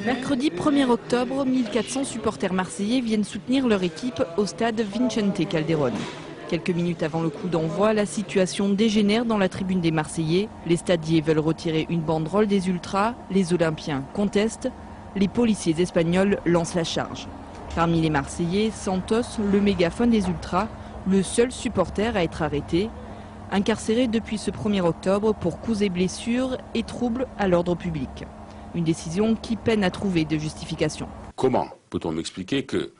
Mercredi 1er octobre, 1400 supporters marseillais viennent soutenir leur équipe au stade Vicente Calderón. Quelques minutes avant le coup d'envoi, la situation dégénère dans la tribune des Marseillais. Les stadiers veulent retirer une banderole des ultras, les Olympiens contestent, les policiers espagnols lancent la charge. Parmi les Marseillais, Santos, le mégaphone des ultras, le seul supporter à être arrêté, incarcéré depuis ce 1er octobre pour coups et blessures et troubles à l'ordre public. Une décision qui peine à trouver de justification. Comment peut-on m'expliquer que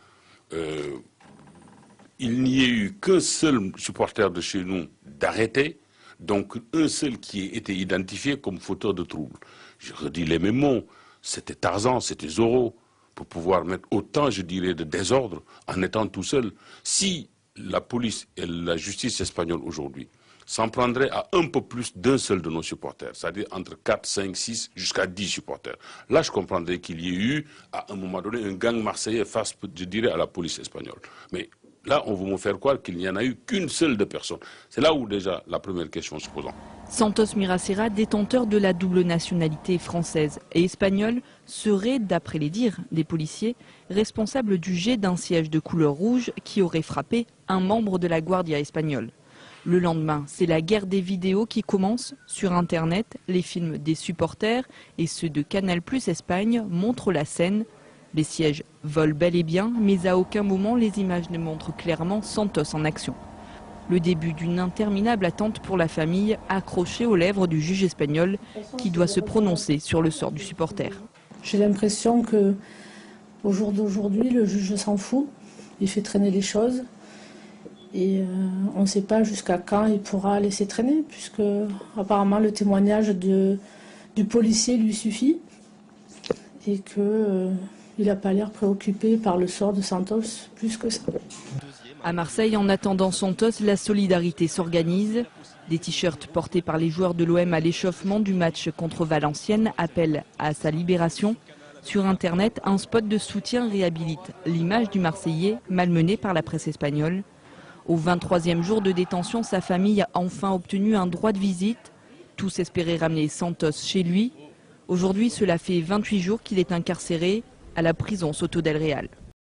il n'y ait eu qu'un seul supporter de chez nous d'arrêté, donc un seul qui ait été identifié comme fauteur de troubles? Je redis les mêmes mots, c'était Tarzan, c'était Zorro, pour pouvoir mettre autant, je dirais, de désordre en étant tout seul. Si la police et la justice espagnole aujourd'hui s'en prendraient à un peu plus d'un seul de nos supporters, c'est-à-dire entre 4, 5, 6 jusqu'à 10 supporters. Là, je comprendrais qu'il y ait eu, à un moment donné, un gang marseillais face, je dirais, à la police espagnole. Mais là, on veut me faire croire qu'il n'y en a eu qu'une seule de personnes. C'est là où déjà la première question se pose. Santos Mirasera, détenteur de la double nationalité française et espagnole, serait, d'après les dires des policiers, responsable du jet d'un siège de couleur rouge qui aurait frappé un membre de la Guardia espagnole. Le lendemain, c'est la guerre des vidéos qui commence. Sur Internet, les films des supporters et ceux de Canal+ Espagne montrent la scène. Les sièges volent bel et bien, mais à aucun moment les images ne montrent clairement Santos en action. Le début d'une interminable attente pour la famille, accrochée aux lèvres du juge espagnol qui doit se prononcer sur le sort du supporter. J'ai l'impression que au jour d'aujourd'hui, le juge s'en fout, il fait traîner les choses. Et on ne sait pas jusqu'à quand il pourra laisser traîner, puisque apparemment le témoignage du policier lui suffit et qu'il n'a pas l'air préoccupé par le sort de Santos plus que ça. À Marseille, en attendant Santos, la solidarité s'organise. Des t-shirts portés par les joueurs de l'OM à l'échauffement du match contre Valenciennes appellent à sa libération. Sur Internet, un spot de soutien réhabilite l'image du Marseillais malmené par la presse espagnole. Au 23e jour de détention, sa famille a enfin obtenu un droit de visite. Tous espéraient ramener Santos chez lui. Aujourd'hui, cela fait 28 jours qu'il est incarcéré à la prison Soto del Real.